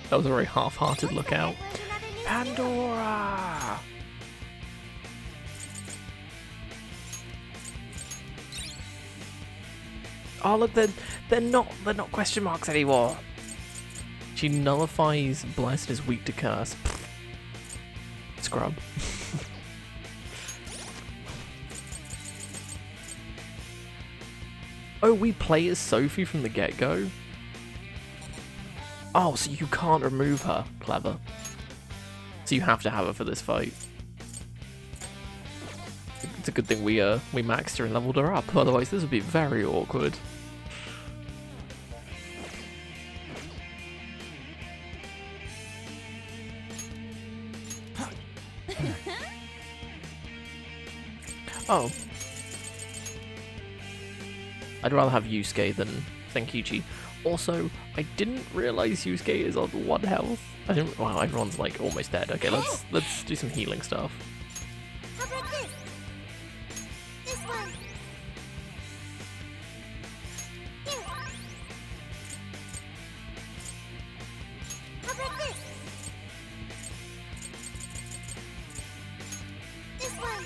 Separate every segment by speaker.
Speaker 1: That was a very half-hearted look out. Pandora! Oh look, they're not question marks anymore. She nullifies blessed as weak to curse. Scrub. Oh, we play as Sophie from the get-go? Oh, so you can't remove her. Clever. So you have to have her for this fight. It's a good thing we maxed her and leveled her up, otherwise this would be very awkward. Oh. I'd rather have Yusuke than Senkichi. Also, I didn't realize Yusuke is on 1 health. I didn't. Wow, everyone's like almost dead. Okay, let's do some healing stuff.
Speaker 2: How about this? This one. Here. How about this? This one.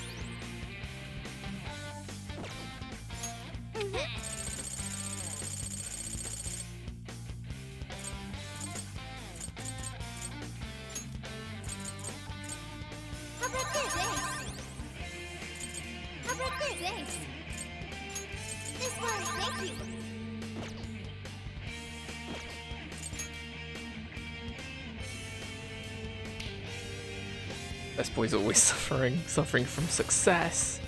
Speaker 2: How about this? How about this? Thanks. This one, thank you.
Speaker 1: Best boy's always suffering from success.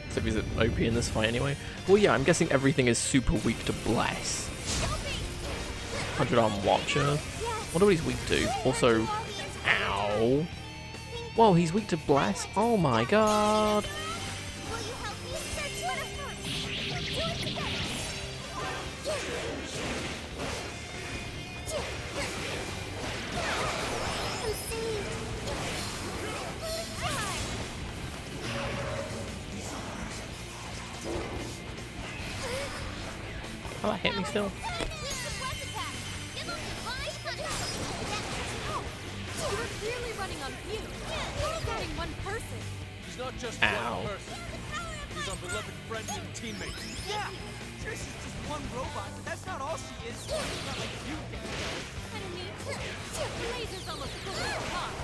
Speaker 1: So he's an OP in this fight anyway. Well, yeah, I'm guessing everything is super weak to Bless. 100-arm Watcher. Wonder what he's weak to. Also, ow. Whoa, he's weak to Bless? Oh my god.
Speaker 2: Will you help me search what I've got? We'll do it together. I'm saved.
Speaker 1: Oh, that hit me still.
Speaker 3: You're clearly running on fumes. You're starting one person.
Speaker 4: She's not just
Speaker 1: Ow.
Speaker 4: one person. She's our beloved friend and teammate.
Speaker 5: Yeah, Trish is just one robot, but that's not all she is. Not like you can tell.
Speaker 3: Enemy. Lasers almost pulled us apart.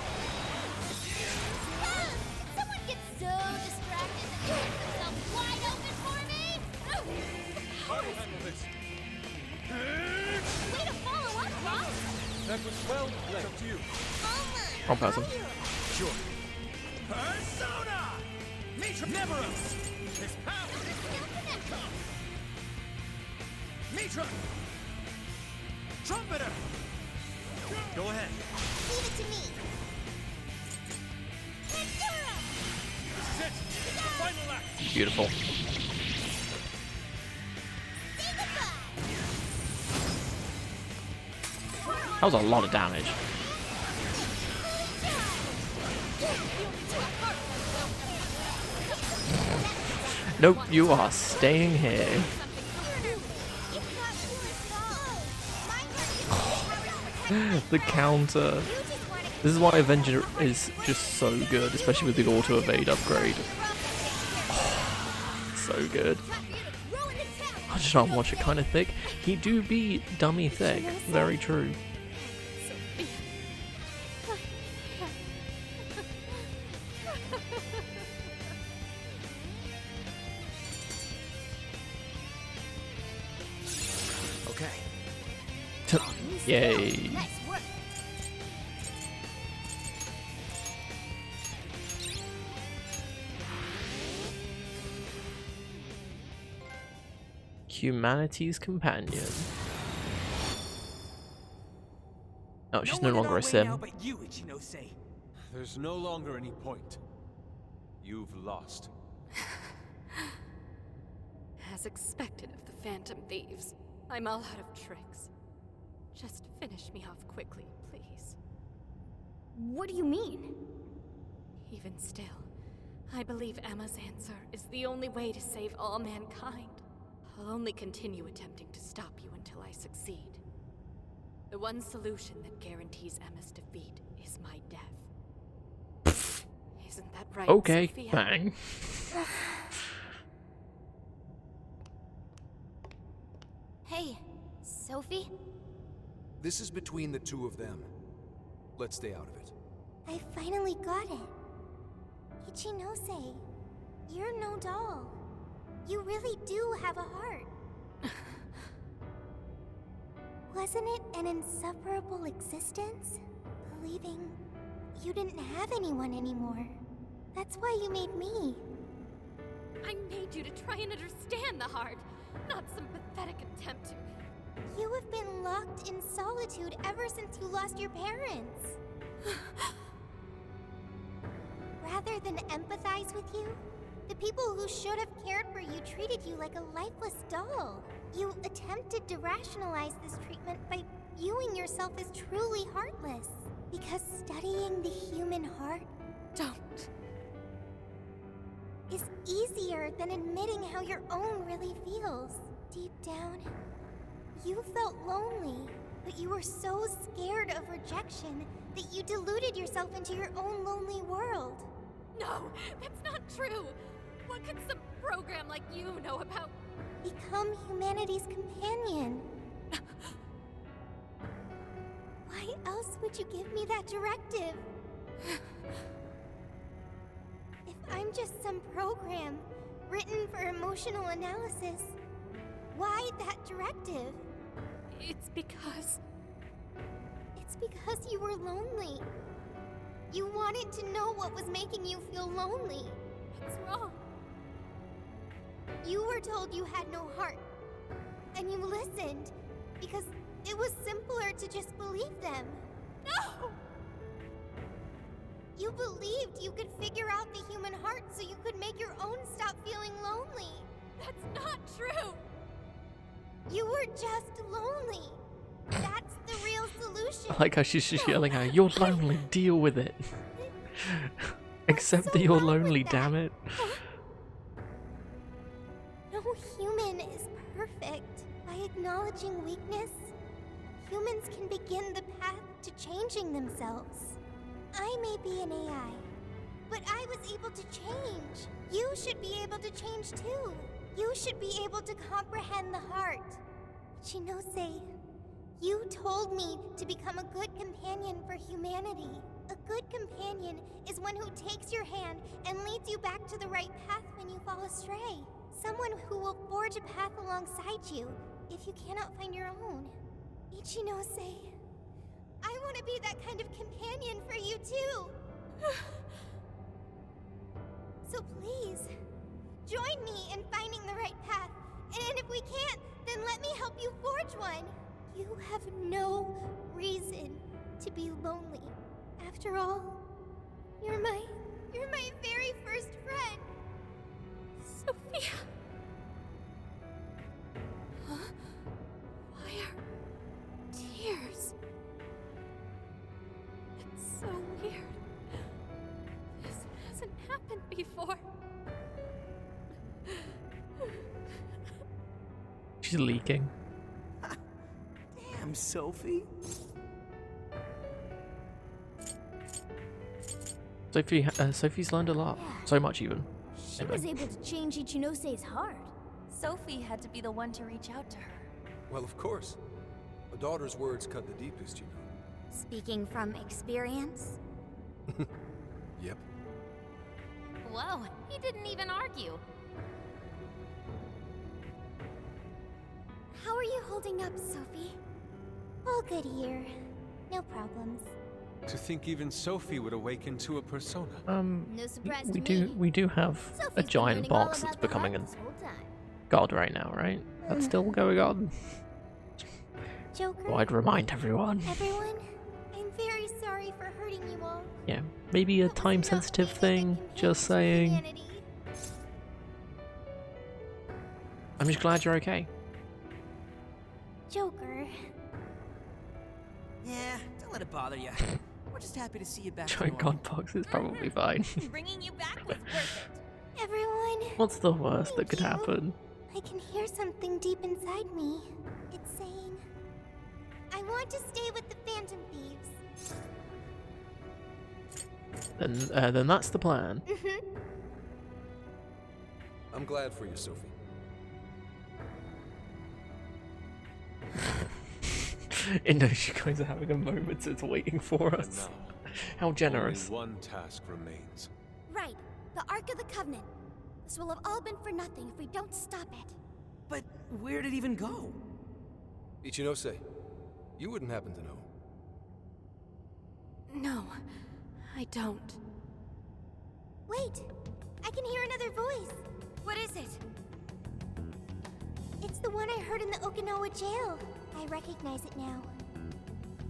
Speaker 2: Someone gets so distracted that they leave themselves wide open for me.
Speaker 4: I'll handle this.
Speaker 2: Way to follow up, boss.
Speaker 4: That was well played. Up to you.
Speaker 1: Wrong person.
Speaker 4: Sure.
Speaker 5: Persona! Mitra Nemeros! His power! Mitra! Trumpeter! Go ahead.
Speaker 2: Leave it to me. Pandora!
Speaker 4: This is it. The final act.
Speaker 1: Beautiful.
Speaker 2: Say goodbye.
Speaker 1: That was a lot of damage. Nope, you are staying here.
Speaker 2: It's not yours, though.
Speaker 1: The counter. This is why Avenger is just so good, especially with the auto evade upgrade. Oh, so good. I just don't watch it kind of thick. He do be dummy thick. Very true.
Speaker 5: Okay.
Speaker 1: Yay.
Speaker 2: Nice work.
Speaker 1: Humanity's companion. Oh, she's no
Speaker 5: one in
Speaker 1: longer
Speaker 5: our
Speaker 1: a
Speaker 5: way
Speaker 1: sim.
Speaker 5: now but you, Ichinose.
Speaker 4: There's no longer any point. You've lost.
Speaker 3: As expected of the Phantom Thieves, I'm all out of tricks. Just finish me off quickly, please.
Speaker 2: What do you mean?
Speaker 3: Even still, I believe Emma's answer is the only way to save all mankind. I'll only continue attempting to stop you until I succeed. The one solution that guarantees Emma's defeat is my death. Isn't that right,
Speaker 1: Okay,
Speaker 3: Sophia?
Speaker 1: bang.
Speaker 2: Hey, Sophie?
Speaker 6: This is between the two of them. Let's stay out of it.
Speaker 7: I finally got it. Ichinose, you're no doll. You really do have a heart. Wasn't it an insufferable existence? Believing you didn't have anyone anymore. That's why you made me.
Speaker 3: I made you to try and understand the heart, not some pathetic attempt to...
Speaker 7: You have been locked in solitude ever since you lost your parents. Rather than empathize with you, the people who should have cared for you treated you like a lifeless doll. You attempted to rationalize this treatment by viewing yourself as truly heartless. Because studying the human heart
Speaker 3: Don't.
Speaker 7: is easier than admitting how your own really feels. Deep down, you felt lonely, but you were so scared of rejection that you deluded yourself into your own lonely world.
Speaker 3: No, that's not true. What could some program like you know about...
Speaker 7: Become humanity's companion. Why else would you give me that directive? If I'm just some program written for emotional analysis, why that directive?
Speaker 3: It's because...
Speaker 7: It's because you were lonely. You wanted to know what was making you feel lonely.
Speaker 3: What's wrong?
Speaker 7: You were told you had no heart, and you listened because it was simpler to just believe them.
Speaker 3: No!
Speaker 7: You believed you could figure out the human heart so you could make your own stop feeling lonely.
Speaker 3: That's not true!
Speaker 7: You were just lonely. That's the real solution.
Speaker 1: I like how she's just yelling out, "You're lonely, deal with it." Accept
Speaker 7: so
Speaker 1: that you're
Speaker 7: wrong with
Speaker 1: lonely,
Speaker 7: that?
Speaker 1: damn it.
Speaker 7: No human is perfect. By acknowledging weakness, humans can begin the path to changing themselves. I may be an AI, but I was able to change. You should be able to change too. You should be able to comprehend the heart. Chinose, you told me to become a good companion for humanity. A good companion is one who takes your hand and leads you back to the right path when you fall astray. Someone who will forge a path alongside you if you cannot find your own. Ichinose, I want to be that kind of companion for you too. So please, join me in finding the right path. And if we can't, then let me help you forge one. You have no reason to be lonely. After all, you're my very first friend.
Speaker 3: Sophia! Huh? Why are tears? It's so weird. This hasn't happened before.
Speaker 1: She's leaking.
Speaker 5: Damn, Sophie.
Speaker 1: Sophie's learned a lot. So much even.
Speaker 2: She was able to change Ichinose's heart.
Speaker 8: Sophie had to be the one to reach out to her.
Speaker 6: Well, of course. A daughter's words cut the deepest, you know.
Speaker 2: Speaking from experience?
Speaker 6: Yep.
Speaker 2: Whoa, he didn't even argue.
Speaker 7: How are you holding up, Sophie? All good here. No problems.
Speaker 4: To think even Sophie would awaken to a persona.
Speaker 2: No surprise
Speaker 1: we
Speaker 2: to me.
Speaker 1: we do have
Speaker 2: Sophie's
Speaker 1: a
Speaker 2: been
Speaker 1: giant
Speaker 2: learning all
Speaker 1: box that's
Speaker 2: about the
Speaker 1: becoming
Speaker 2: heart
Speaker 1: a
Speaker 2: this whole time.
Speaker 1: god right now, right? That's still going on.
Speaker 7: Joker,
Speaker 1: So I'd remind everyone.
Speaker 7: everyone, I'm very sorry for hurting you all.
Speaker 1: Yeah, maybe a
Speaker 7: That was
Speaker 1: time-sensitive
Speaker 7: not
Speaker 1: thing.
Speaker 7: being a companion
Speaker 1: Just
Speaker 7: for
Speaker 1: saying.
Speaker 7: humanity.
Speaker 1: I'm just glad you're okay.
Speaker 7: Joker,
Speaker 5: Yeah, don't let it bother you. We're just happy to see you back to
Speaker 1: Giant
Speaker 5: normal.
Speaker 1: god box is probably fine.
Speaker 8: Bringing you back was worth it.
Speaker 7: everyone,
Speaker 1: What's the worst that could happen?
Speaker 7: I can hear something deep inside me. It's saying, I want to stay with the Phantom Thieves.
Speaker 1: Then that's the plan.
Speaker 6: I'm glad for you, Sophie.
Speaker 1: It knows you guys are having a moment, so it's waiting for us.
Speaker 4: Now,
Speaker 1: How generous.
Speaker 4: only one task remains.
Speaker 7: Right, the Ark of the Covenant. This will have all been for nothing if we don't stop it.
Speaker 5: But where'd it even go?
Speaker 6: Ichinose, you wouldn't happen to know.
Speaker 3: No, I don't.
Speaker 7: Wait, I can hear another voice.
Speaker 8: What is it?
Speaker 7: It's the one I heard in the Okinawa jail. I recognize it now.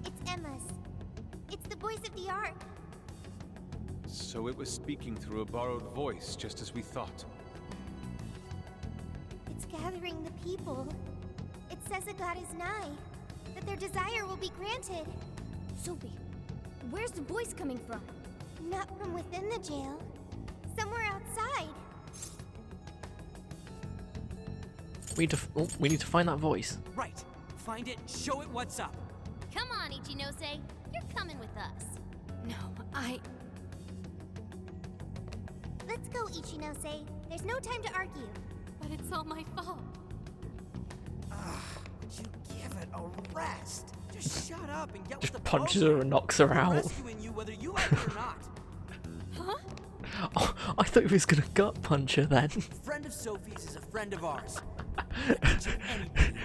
Speaker 7: It's Emma's. It's the voice of the Ark.
Speaker 4: So it was speaking through a borrowed voice, just as we thought.
Speaker 7: It's gathering the people. It says a god is nigh, that their desire will be granted.
Speaker 2: Sophie, where's the voice coming from?
Speaker 7: Not from within the jail. Somewhere outside.
Speaker 1: We need to find that voice.
Speaker 5: Right. Find it, show it what's up.
Speaker 2: Come on, Ichinose. You're coming with us.
Speaker 3: No,
Speaker 7: Let's go, Ichinose. There's no time to argue.
Speaker 3: But it's all my fault.
Speaker 5: Would you give it a rest? Just shut up and get
Speaker 1: Just
Speaker 5: with the
Speaker 1: punches
Speaker 5: program.
Speaker 1: her and knocks her
Speaker 5: We're
Speaker 1: out.
Speaker 5: rescuing you whether you like it or not.
Speaker 1: Oh, I thought he was gonna gut punch her then.
Speaker 5: Friend of Sophie's is a friend of ours.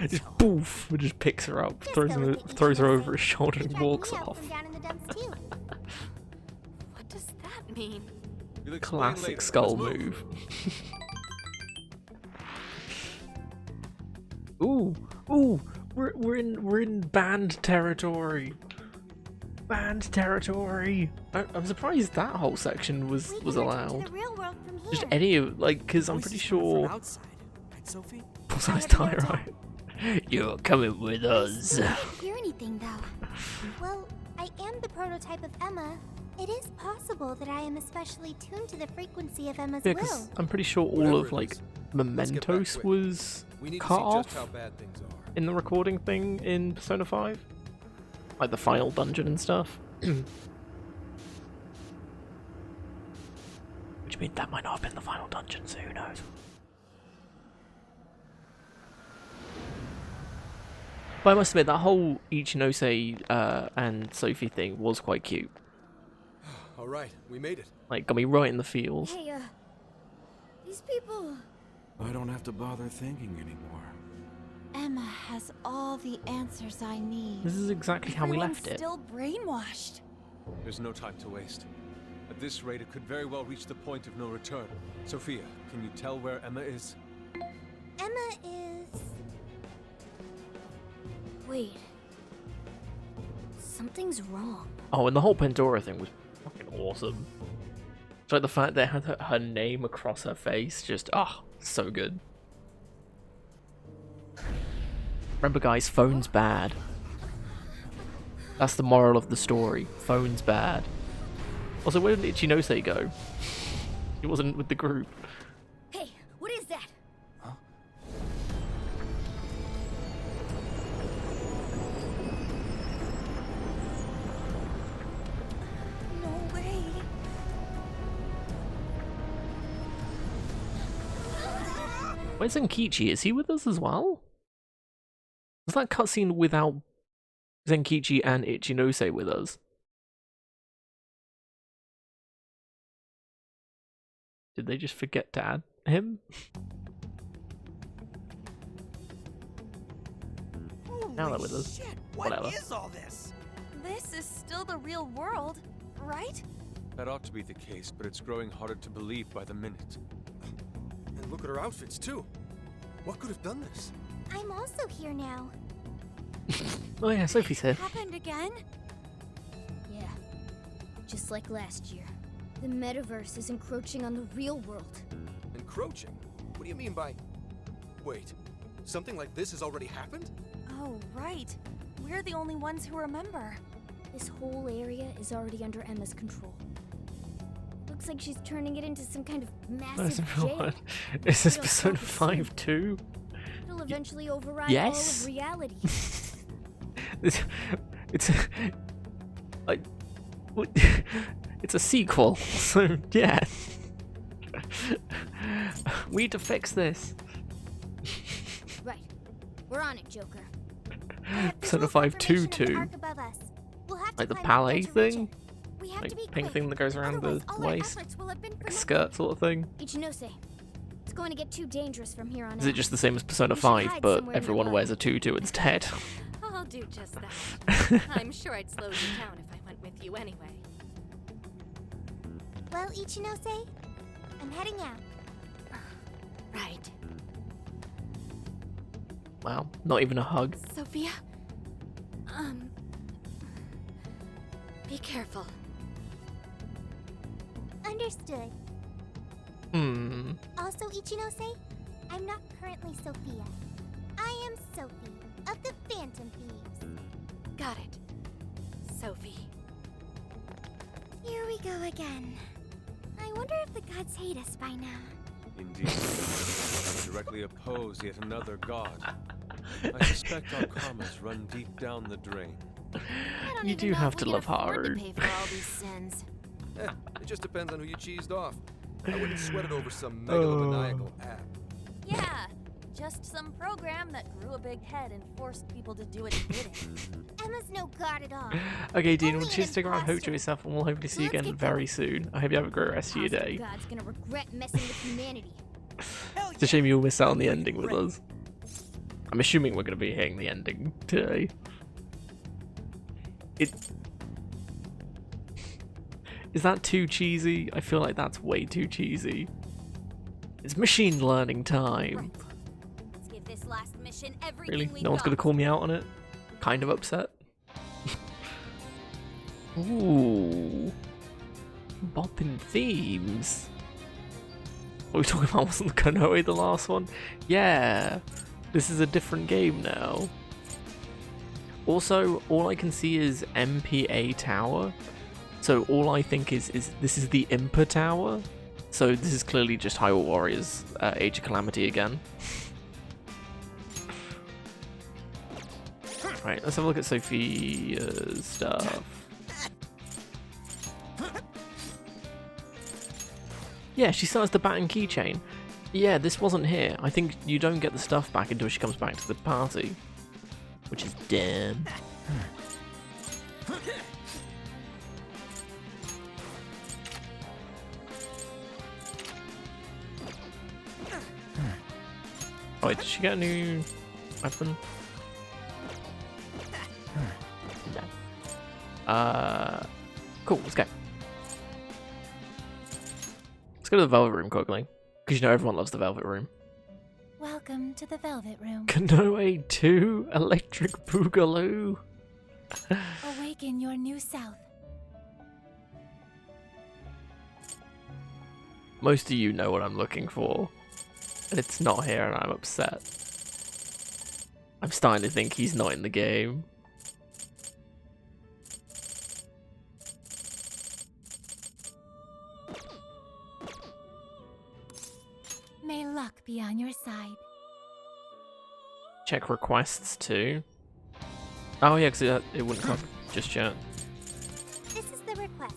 Speaker 1: Just poof, and just picks her up,
Speaker 7: Just
Speaker 1: throws
Speaker 7: go
Speaker 1: her,
Speaker 7: with it,
Speaker 1: throws her
Speaker 7: Ichinose.
Speaker 1: over his shoulder
Speaker 7: You
Speaker 1: and
Speaker 7: dragged me
Speaker 1: walks
Speaker 7: out
Speaker 1: off.
Speaker 7: from down in the dumps too.
Speaker 3: What does that mean?
Speaker 4: You'll explain
Speaker 1: Classic
Speaker 4: later.
Speaker 1: skull
Speaker 4: Let's
Speaker 1: move. Ooh, ooh, we're in band territory. Band territory. I'm surprised that whole section was
Speaker 7: We can return to
Speaker 1: allowed.
Speaker 7: the real world from here.
Speaker 1: Just any of because I'm
Speaker 5: Voices
Speaker 1: pretty
Speaker 5: coming
Speaker 1: sure.
Speaker 5: From outside, right, Sophie?
Speaker 1: Pulsar's
Speaker 7: I have
Speaker 1: tie,
Speaker 7: no
Speaker 1: right? You're coming with us.
Speaker 7: I can't hear anything though. Well, I am the prototype of Emma. It is possible that I am especially tuned to the frequency of Emma's
Speaker 1: Yeah,
Speaker 7: will.
Speaker 1: because I'm pretty sure all
Speaker 6: Whatever
Speaker 1: of
Speaker 6: it
Speaker 1: like
Speaker 6: is, let's get back
Speaker 1: Mementos
Speaker 6: quick.
Speaker 1: was
Speaker 6: We need to
Speaker 1: cut
Speaker 6: see just
Speaker 1: off
Speaker 6: how bad things are.
Speaker 1: in the recording thing in Persona 5, like the final dungeon and stuff. Which means that might not have been the final dungeon, so who knows? But I must admit, that whole Ichinose and Sophie thing was quite cute.
Speaker 6: All right, we made it.
Speaker 1: Like, got me right in the feels.
Speaker 2: Hey, these people...
Speaker 9: I don't have to bother thinking anymore.
Speaker 8: Emma has all the answers I need.
Speaker 1: This is exactly how we
Speaker 8: Everyone's
Speaker 1: left it.
Speaker 8: Still brainwashed.
Speaker 4: There's no time to waste. At this rate, it could very well reach the point of no return. Sophia, can you tell where Emma is?
Speaker 7: Emma is...
Speaker 2: Wait. Something's wrong.
Speaker 1: Oh, and the whole Pandora thing was fucking awesome. It's like the fact they had her name across her face, just, so good. Remember guys, phone's bad. That's the moral of the story. Phone's bad. Also, where did Ichinose go? He wasn't with the group.
Speaker 2: Hey, what is that?
Speaker 8: No way.
Speaker 1: Where's Zenkichi? Is he with us as well? Was that cutscene without Zenkichi and Ichinose with us? Did they just forget to add him? Now they're with us.
Speaker 5: Shit, what
Speaker 1: Whatever.
Speaker 5: is all this?
Speaker 8: This is still the real world, right?
Speaker 4: That ought to be the case, but it's growing harder to believe by the minute.
Speaker 6: And look at her outfits too. What could have done this?
Speaker 7: I'm also here now.
Speaker 1: Oh yeah, Sophie's here.
Speaker 8: Happened again?
Speaker 2: Yeah. Just like last year. The metaverse is encroaching on the real world.
Speaker 6: Encroaching? What do you mean by... Wait, something like this has already happened?
Speaker 8: Oh, right. We're the only ones who remember.
Speaker 2: This whole area is already under Emma's control. Looks like she's turning it into some kind of massive jail.
Speaker 1: Is this
Speaker 2: Real
Speaker 1: Persona
Speaker 2: self-esteem.
Speaker 1: 5 too?
Speaker 2: It'll eventually override
Speaker 1: Yes.
Speaker 2: all of reality.
Speaker 1: This It's like it's a sequel, so yeah. We need to fix this.
Speaker 2: Right. We're on it, Joker.
Speaker 1: Persona 5 2-2. Like the ballet thing? Like pink thing that goes around the waist? Like a skirt sort of thing?
Speaker 2: Ichinose, it's going to get too dangerous from here on out.
Speaker 1: Is it just the same as Persona
Speaker 2: We should
Speaker 1: 5,
Speaker 2: hide
Speaker 1: but
Speaker 2: somewhere
Speaker 1: everyone
Speaker 2: nearby.
Speaker 1: wears a tutu instead?
Speaker 3: I'll do just that. I'm sure I'd slow you down if I went with you anyway.
Speaker 7: Well, Ichinose, I'm heading out.
Speaker 3: Right.
Speaker 1: Wow, not even a hug.
Speaker 3: Sophia? Be careful.
Speaker 7: Understood. Also, Ichinose, I'm not currently Sophia. I am Sophie of the Phantom Thieves.
Speaker 3: Got it. Sophie.
Speaker 7: Here we go again. I wonder if the gods hate us by now.
Speaker 4: Indeed. I directly oppose yet another god. I suspect our karmas run deep down the drain.
Speaker 1: You do have to love hard.
Speaker 8: Pay for all these sins.
Speaker 6: It just depends on who you cheesed off. I wouldn't sweat it over some megalomaniacal app.
Speaker 8: Yeah, just some program that grew a big head and forced people to do its bidding.
Speaker 7: Emma's no god at all.
Speaker 1: Okay, Dean,
Speaker 7: Only
Speaker 1: we'll
Speaker 7: an
Speaker 1: just stick around, hope to
Speaker 7: imposter.
Speaker 1: yourself, and we'll hopefully see you
Speaker 2: Let's
Speaker 1: again
Speaker 2: get
Speaker 1: very soon. I hope you have a great rest of your
Speaker 2: Imposter
Speaker 1: day.
Speaker 2: God's gonna regret messing with humanity.
Speaker 5: Hell
Speaker 1: It's a shame you'll miss out on the ending with us. I'm assuming we're going to be hitting the ending today. Is that too cheesy? I feel like that's way too cheesy. It's machine learning time.
Speaker 8: Let's give this last mission everything
Speaker 1: Really?
Speaker 8: we've
Speaker 1: No one's
Speaker 8: got.
Speaker 1: going to call me out on it? Kind of upset. Ooh. Bopping themes. What are we talking about? Wasn't the Konoe the last one? Yeah. This is a different game now. Also, all I can see is MPA Tower. So all I think is this is the Impa Tower. So this is clearly just Hyrule Warriors Age of Calamity again. Right, let's have a look at Sophia's stuff. Yeah, she still has the bat and keychain. Yeah, this wasn't here. I think you don't get the stuff back until she comes back to the party. Which is damn. Oh wait, did she get a new weapon? No. Cool, let's go. Let's go to the Velvet Room quickly. Because you know everyone loves the Velvet Room.
Speaker 8: Welcome to the Velvet Room.
Speaker 1: Konoe 2 Electric Boogaloo.
Speaker 8: Awaken your new self.
Speaker 1: Most of you know what I'm looking for. And it's not here and I'm upset. I'm starting to think he's not in the game.
Speaker 8: May luck be on your side.
Speaker 1: Check requests too. Oh yeah, because it wouldn't come up just yet.
Speaker 7: This is the request.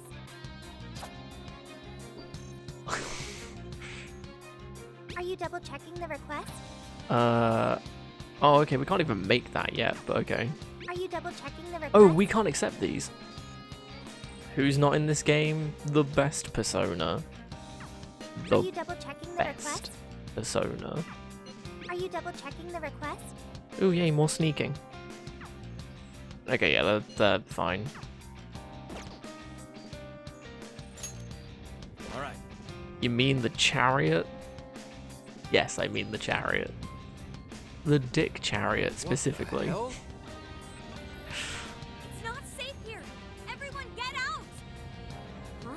Speaker 7: Are you double checking the request?
Speaker 1: Oh, okay, we can't even make that yet, but okay.
Speaker 7: Are you double checking the request?
Speaker 1: Oh, we can't accept these. Who's not in this game? The best Persona.
Speaker 7: Are
Speaker 1: The
Speaker 7: you double checking the
Speaker 1: best
Speaker 7: request?
Speaker 1: Persona.
Speaker 7: Are you double checking the request?
Speaker 1: Oh yay, more sneaking. Okay, yeah, they're fine.
Speaker 5: Alright.
Speaker 1: You mean the chariot? Yes, I mean the chariot. The dick chariot, specifically.
Speaker 6: What
Speaker 8: It's not safe here. Everyone get out!
Speaker 2: Huh?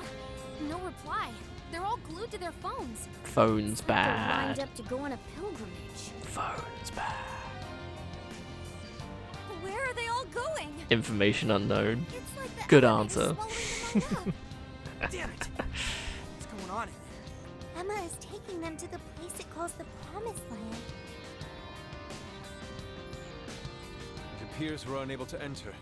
Speaker 2: No reply. They're all glued to their phones.
Speaker 1: Phone's
Speaker 2: They're lined
Speaker 1: bad.
Speaker 2: up to go on a pilgrimage.
Speaker 1: Phone's bad.
Speaker 8: Where are they all going?
Speaker 1: Information unknown.
Speaker 8: It's like the
Speaker 1: Good
Speaker 8: elevator's
Speaker 1: answer.
Speaker 8: swallowing them all up.
Speaker 5: Damn it. What's going on in there?
Speaker 7: Emma is taking them to the place it calls the Promised Land.
Speaker 4: It appears we're unable to enter.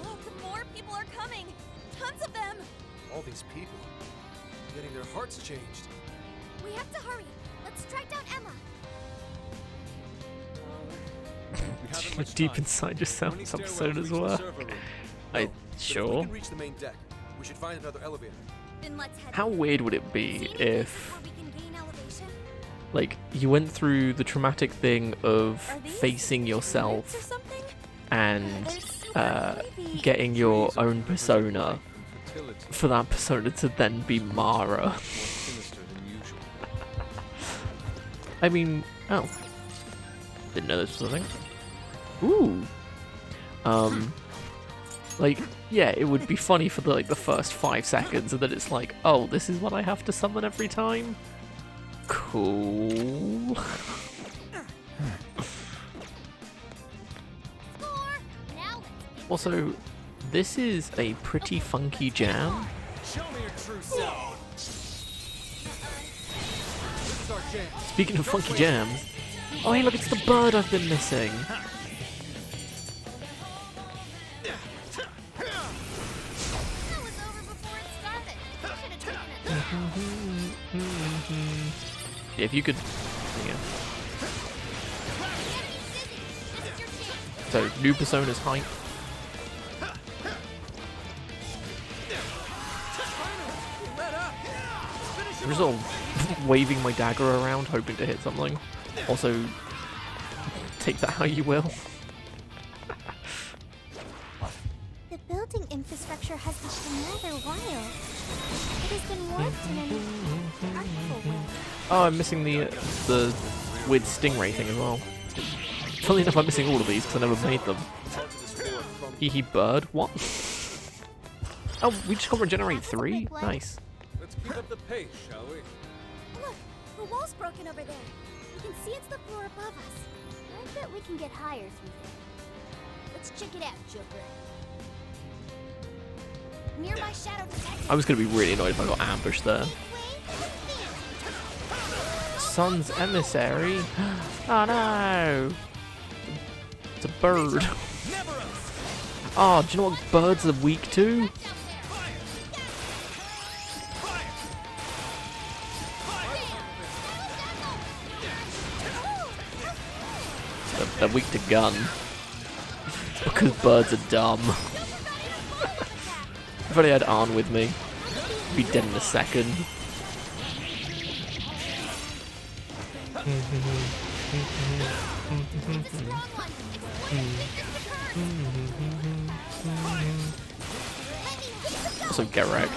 Speaker 8: Look, more people are coming. Tons of them.
Speaker 6: All these people getting their hearts changed.
Speaker 2: We have to hurry. Let's track down Emma.
Speaker 4: We haven't much
Speaker 1: Deep
Speaker 4: time.
Speaker 1: inside yourself,
Speaker 4: How many
Speaker 1: this
Speaker 4: stairwells
Speaker 1: episode
Speaker 4: reach
Speaker 1: as
Speaker 4: the
Speaker 1: well.
Speaker 4: server room?
Speaker 1: I
Speaker 6: But if we
Speaker 1: sure.
Speaker 6: can reach the main deck, we should find another elevator.
Speaker 2: Then let's head.
Speaker 1: How
Speaker 2: there.
Speaker 1: weird would it
Speaker 2: See
Speaker 1: be
Speaker 2: any places
Speaker 1: if,
Speaker 2: where we can gain elevation?
Speaker 1: like, you went through the traumatic thing of
Speaker 8: Are these
Speaker 1: facing
Speaker 8: units or
Speaker 1: yourself
Speaker 8: something?
Speaker 1: and
Speaker 8: They're super creepy.
Speaker 1: getting your
Speaker 4: Trees are
Speaker 1: own persona,
Speaker 4: life and fertility,
Speaker 1: for that persona to then be Mara.
Speaker 4: more sinister than usual.
Speaker 1: I mean, oh. Didn't know this was a thing. Ooh. Like, yeah, it would be funny for the, like, the first 5 seconds, and then it's like, oh, this is what I have to summon every time? Cool.
Speaker 2: Score! Now let's get
Speaker 1: Also, this is a pretty funky jam.
Speaker 5: Show me your true self.
Speaker 6: This is our jam.
Speaker 1: Speaking of funky jams, oh hey look, it's the bird I've been missing.
Speaker 2: That was over before it started. Should have taken it.
Speaker 1: Yeah, if you could, yeah.
Speaker 2: This is your chance.
Speaker 1: So new personas height. I'm just sort of waving my dagger around, hoping to hit something. Also, take that how you will.
Speaker 7: The building infrastructure has become rather wild. It has been warped in an artful way.
Speaker 1: Oh, I'm missing the weird stingray thing as well. Funnily enough, I'm missing all of these because I never made them.
Speaker 6: Parts of this floor are crumbling.
Speaker 1: Hee hee bird, what? Oh, we just got regenerate 3? Nice.
Speaker 4: Let's keep up the pace, shall we?
Speaker 2: Look, the wall's broken over there. We can see it's the floor above us. I bet we can get higher through there. Let's check it out, Joker. Nearby shadow detected.
Speaker 1: I was going to be really annoyed if I got ambushed there. Sun's emissary? Oh no! It's a bird. Oh, do you know what birds are weak to? They're weak to gun. Because birds are dumb. If only I had Arn with me, I'd be dead in a second. Also get wrecked.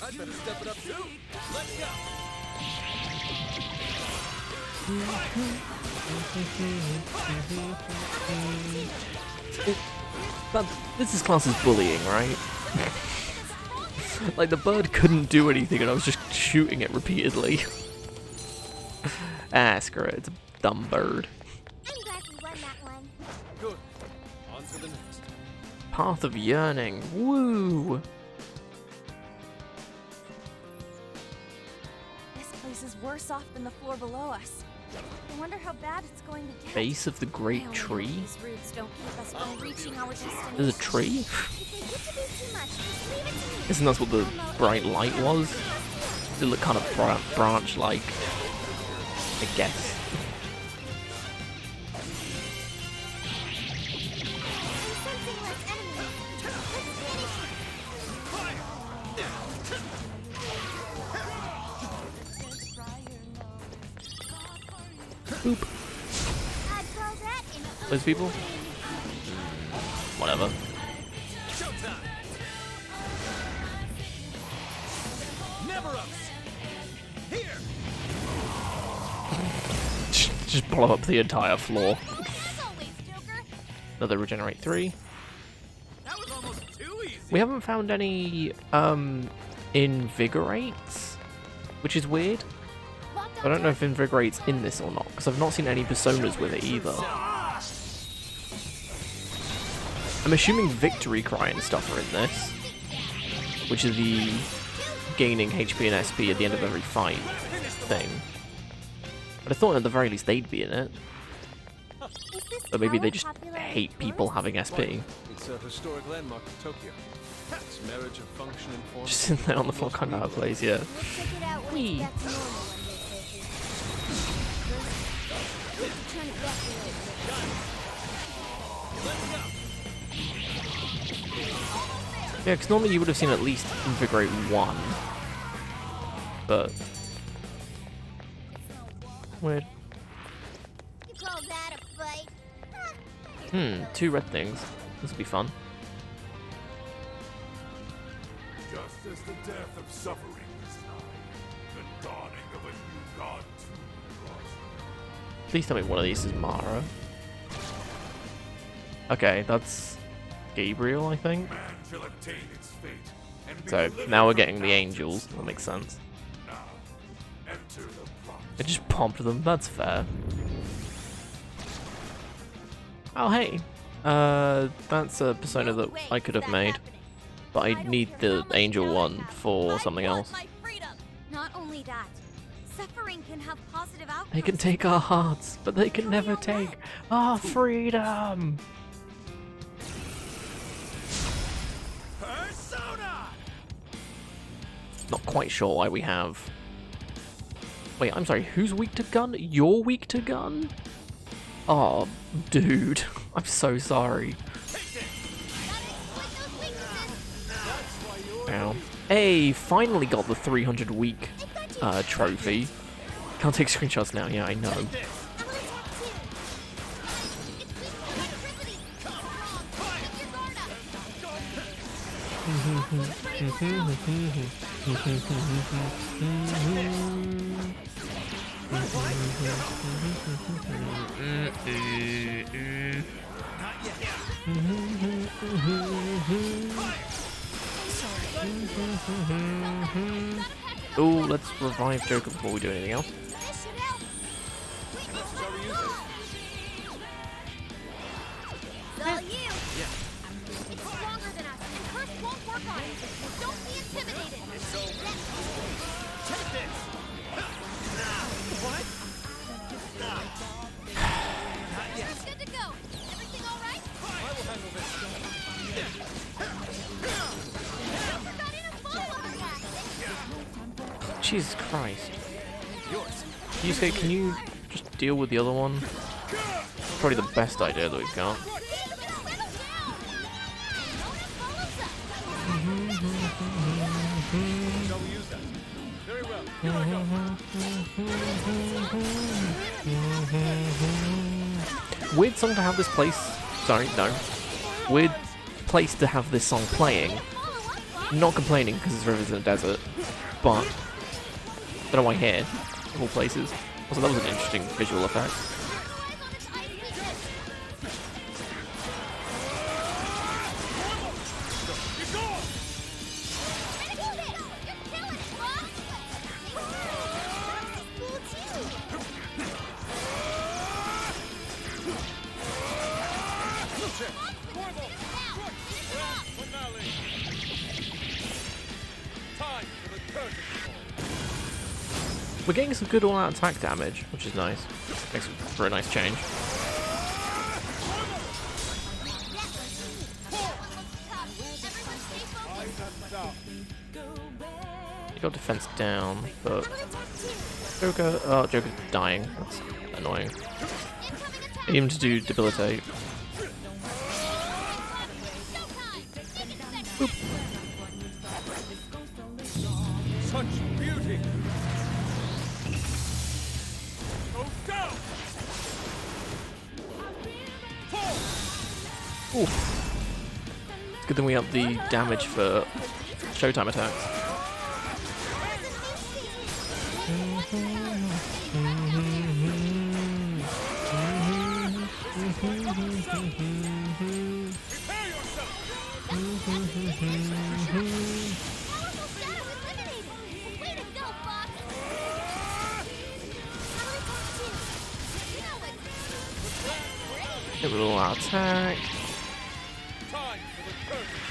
Speaker 6: I'd better step it up too. Let's go.
Speaker 1: But this is classed as bullying, right? Like the bird couldn't do anything and I was just shooting it repeatedly. Ah, screw it, it's a dumb bird.
Speaker 2: I'm glad we won that one.
Speaker 4: Good. On to the next.
Speaker 1: Path of Yearning, woo!
Speaker 8: This place is worse off than the floor below us. I wonder how bad it's going to get.
Speaker 1: Base of the
Speaker 2: I
Speaker 1: Great
Speaker 2: only
Speaker 1: Tree?
Speaker 2: hope these roots don't keep us from reaching our destination.
Speaker 1: There's a tree?
Speaker 2: If they get to be too much, just leave it to me.
Speaker 1: Isn't that what the bright light was? It looked kind of branch-like, I guess.
Speaker 2: I'm sensing less enemies. Let's finish it.
Speaker 1: Boop.
Speaker 2: I'd call that an
Speaker 1: Those people? Whatever.
Speaker 5: Never ups. Here.
Speaker 1: Just blow up the entire floor.
Speaker 2: as always, Joker.
Speaker 1: Another regenerate 3.
Speaker 5: That was almost too easy.
Speaker 1: We haven't found any invigorates, which is weird.
Speaker 2: Locked
Speaker 1: I don't know if Invigorate's in this or not, because I've not seen any personas with it either. I'm assuming Victory Cry and stuff are in this, which is the gaining HP and SP at the end of every fight thing. But I thought at the very least they'd be in it. But maybe they just hate people having SP.
Speaker 4: It's a historic landmark of Tokyo. Its marriage of function and form.
Speaker 1: Just sitting there on the floor, kind of out of place, yeah.
Speaker 2: We'll check it out when
Speaker 1: Whee.
Speaker 2: it's back to normal one day, Sophie. First, turn it back a little bit.
Speaker 1: Yeah, because normally you would have seen at least Invigorate 1. But... weird.
Speaker 2: You call that a fight?
Speaker 1: Hmm, 2 red things. This will be fun.
Speaker 9: Just as the death of suffering is nigh, the dawning of a new god too draws near.
Speaker 1: Please tell me one of these is Mara. Okay, that's Gabriel, I think.
Speaker 9: Man shall obtain its fate and be
Speaker 1: So
Speaker 9: delivered
Speaker 1: now we're
Speaker 9: from
Speaker 1: getting the
Speaker 9: darkness.
Speaker 1: angels. That makes sense.
Speaker 9: Now, enter the promised
Speaker 1: I just pumped them. That's fair. Oh hey, that's a persona that I could have made, but I need the angel one for something else.
Speaker 2: Not only that, suffering can have positive outcomes.
Speaker 1: They can take our hearts, but they can never take our freedom.
Speaker 5: Persona!
Speaker 1: Not quite sure why we have. Wait, I'm sorry. Who's weak to gun? You're weak to gun? Oh, dude. I'm so sorry. Ow. Hey, finally got the 300 week trophy. Can't take screenshots now. Yeah, I know. Oh, let's revive Joker before we do anything else.
Speaker 2: It's all you. It's stronger than us, and Curse won't work on it. Don't be intimidated.
Speaker 5: Take this! What?
Speaker 2: It's good to go. Everything all right?
Speaker 5: I will handle this.
Speaker 2: Forgot in a follow attack.
Speaker 1: Jesus Christ.
Speaker 5: Yours.
Speaker 1: Yusuke, can you just deal with the other one? Probably the best idea that we've got.
Speaker 4: Shall we use that? Very well. Here I go.
Speaker 1: Weird song to have this place. Sorry, no. Weird place to have this song playing. Not complaining because it's rivers in the desert, but don't know why here, of all places. Also, that was an interesting visual effect. We're getting some good all-out attack damage, which is nice. Makes for a nice change. You got defense down, but Joker. Oh, Joker's dying. That's annoying. Aim to do debilitate. Boop.
Speaker 4: Such beauty.
Speaker 1: Ooh. It's good that we up the damage for Showtime attacks. It will attack.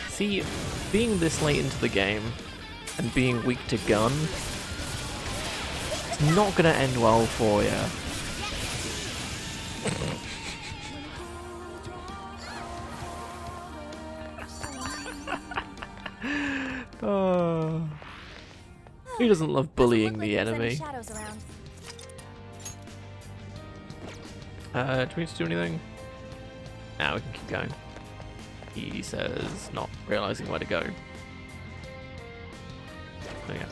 Speaker 1: See, being this late into the game and being weak to gun, it's not gonna end well for you. Who doesn't love bullying the enemy?
Speaker 8: Shadows around.
Speaker 1: Do we need to do anything? Now we can keep going. He says, not realizing where to go. There you go.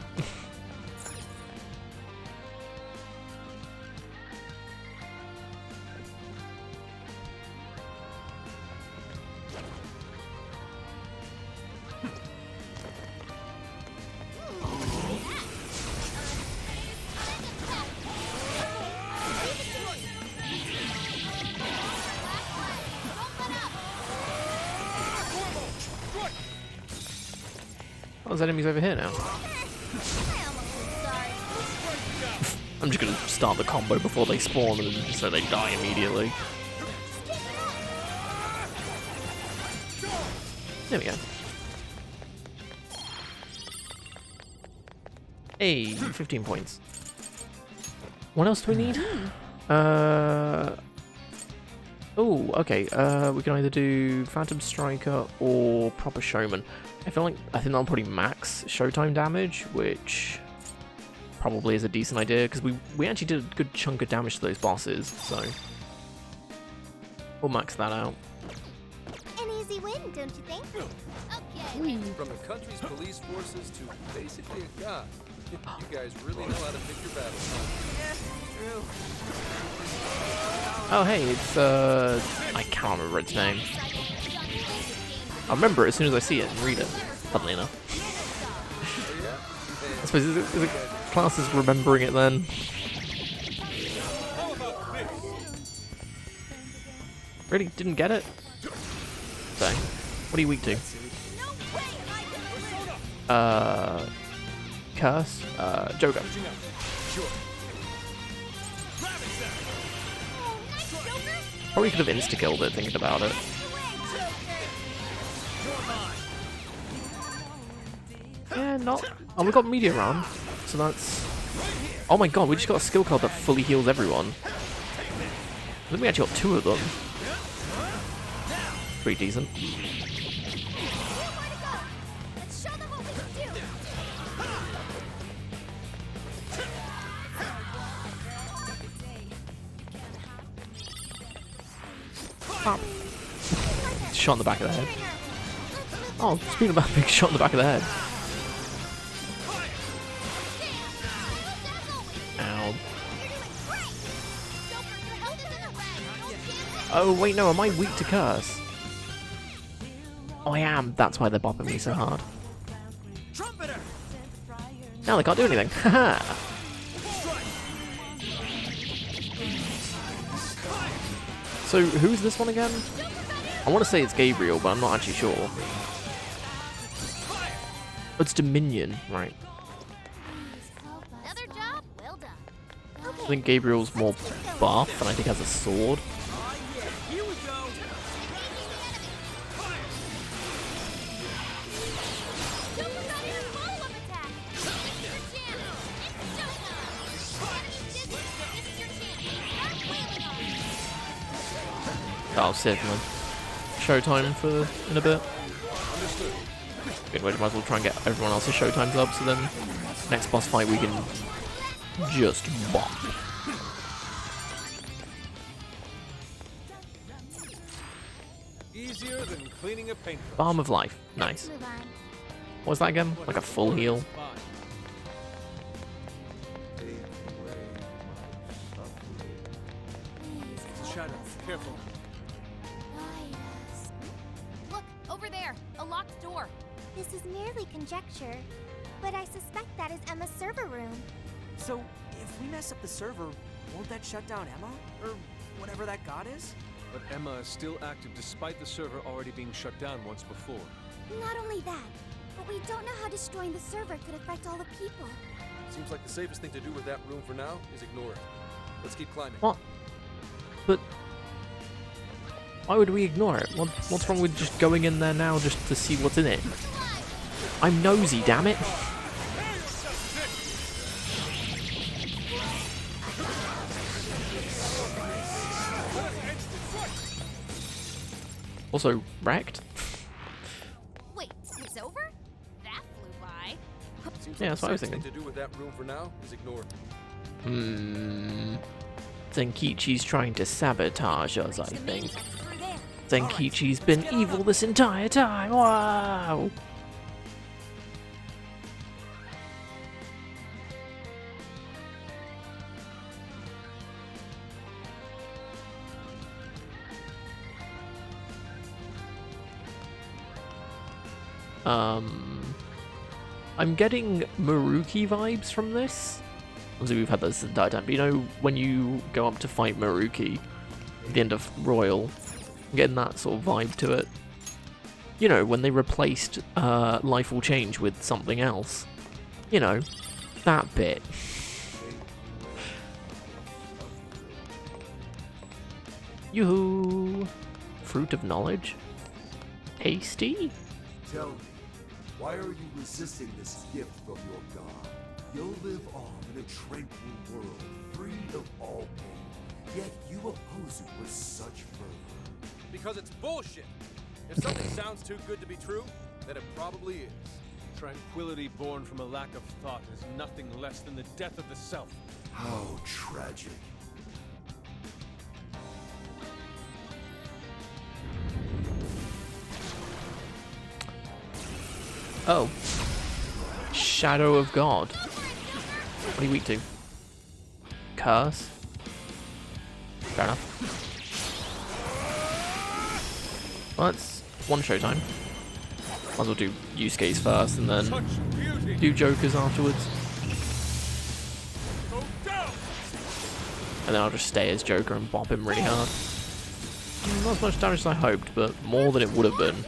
Speaker 1: Oh, there's enemies over here now. I'm just gonna start the combo before they spawn and so they die immediately. There we go. Hey, 15 points. What else do we need? Oh, okay. We can either do Phantom Striker or Proper Showman. I think that'll probably max Showtime damage, which probably is a decent idea because we actually did a good chunk of damage to those bosses, so we'll max that out.
Speaker 7: An easy win, don't you think?
Speaker 2: Okay.
Speaker 6: From the country's police forces to basically a god. You guys really know how to pick your battles.
Speaker 5: True.
Speaker 1: Oh hey, it's I can't remember its name. I'll remember it as soon as I see it and read it, funnily enough. I suppose is it class as remembering it then? Really? Didn't get it? Dang. What are you weak to? Curse? Joker. Probably could have insta-killed it thinking about it. Yeah, not. Oh, we got Meteor Run, so that's. Oh my god, we just got a skill card that fully heals everyone. I think we actually got 2 of them. Pretty decent. Pop. Shot in the back of the head. Oh, speaking about big shot in the back of the head. Ow. Oh wait, no, am I weak to curse? Oh, I am. That's why they're bopping me so hard. Now they can't do anything. Haha. So, who's this one again? I want to say it's Gabriel, but I'm not actually sure. Oh, it's Dominion, right.
Speaker 2: Another job well done.
Speaker 1: I think Gabriel's more buff, and I think has a sword.
Speaker 5: Here we go.
Speaker 1: I'll save them. Showtime for in a bit. Good way, might as well try and get everyone else's showtimes up, so then next boss fight we can just bop.
Speaker 4: Easier than cleaning a paintbrush.
Speaker 1: Balm of Life, nice.
Speaker 7: Move on.
Speaker 1: What was that again? Like a full heal?
Speaker 4: Shadow, careful.
Speaker 2: Look, over there, a locked door.
Speaker 7: This is merely conjecture, but I suspect that is Emma's server room.
Speaker 5: So, if we mess up the server, won't that shut down Emma? Or whatever that god is?
Speaker 4: But Emma is still active despite the server already being shut down once before.
Speaker 7: Not only that, but we don't know how destroying the server could affect all the people.
Speaker 6: Seems like the safest thing to do with that room for now is ignore it. Let's keep climbing.
Speaker 1: What? But Why would we ignore it? What's wrong with just going in there now just to see what's in it? I'm nosy, damn it. Also, wrecked?
Speaker 2: Wait, it's over? That flew by.
Speaker 6: Seems
Speaker 1: Yeah,
Speaker 6: like
Speaker 1: that's what I was
Speaker 6: the
Speaker 1: thinking.
Speaker 6: safest thing to do with that room for now is ignore it.
Speaker 1: Zenkichi's trying to sabotage us, I
Speaker 2: The main
Speaker 1: think.
Speaker 2: gate through there.
Speaker 1: Zenkichi's been evil this entire time. Wow! I'm getting Maruki vibes from this. Obviously, we've had this the entire time, but you know, when you go up to fight Maruki at the end of Royal, I'm getting that sort of vibe to it. You know, when they replaced Life Will Change with something else. You know, that bit. Yoo-hoo! Fruit of Knowledge? Tasty?
Speaker 9: Tell me, why are you resisting this gift from your god? You'll live on in a tranquil world, free of all pain. Yet you oppose it with such fervor.
Speaker 6: Because it's bullshit. If something sounds too good to be true, then it probably is.
Speaker 4: Tranquility born from a lack of thought is nothing less than the death of the self.
Speaker 9: How tragic.
Speaker 1: Oh. Shadow of God. What are you weak to? Curse? Fair enough. Well, that's one show time. Might as well do Yusuke's first and then do Joker's afterwards. And then I'll just stay as Joker and bop him really hard. Not as much damage as I hoped, but more than it would have been.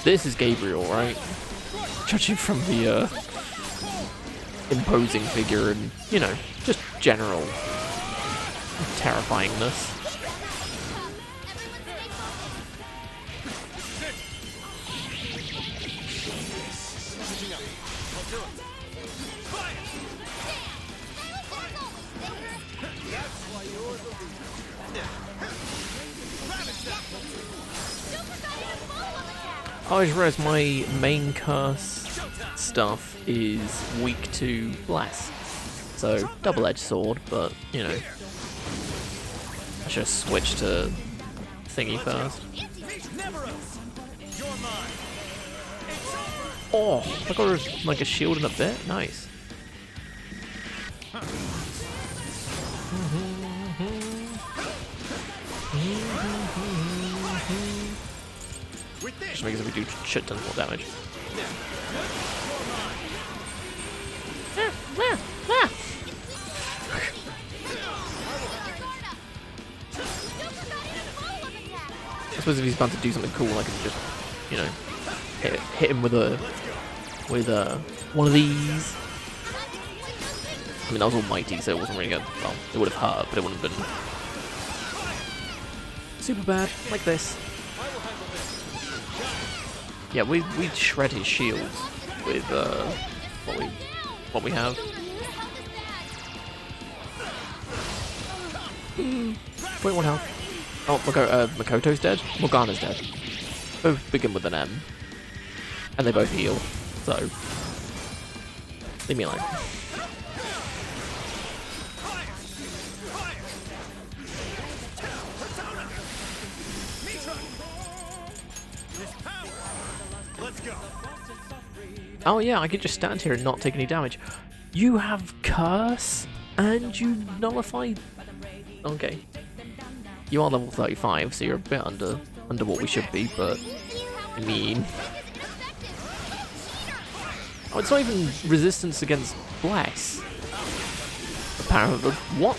Speaker 1: This is Gabriel, right? Judging from the imposing figure and, you know, just general terrifyingness. I just realised my main curse stuff is weak to bless. So, double-edged sword, but, you know. I should have switched to thingy first. Oh, I got like a shield in a bit. Nice. Just makes it do shit ton more damage. I suppose if he's about to do something cool, I can just, you know, hit him with one of these. I mean, that was almighty, so it wasn't really good. Well, it would have hurt, but it wouldn't have been super bad, like this. Yeah, we'd shred his shields with what we have. Wait, 1 health. Oh, Makoto's dead. Morgana's dead. Both begin with an M, and they both heal. So leave me alone. Oh yeah, I could just stand here and not take any damage. You have curse and you nullify. Okay, you are level 35, so you're a bit under what we should be. But I mean, oh, it's not even resistance against bless. Apparently, what?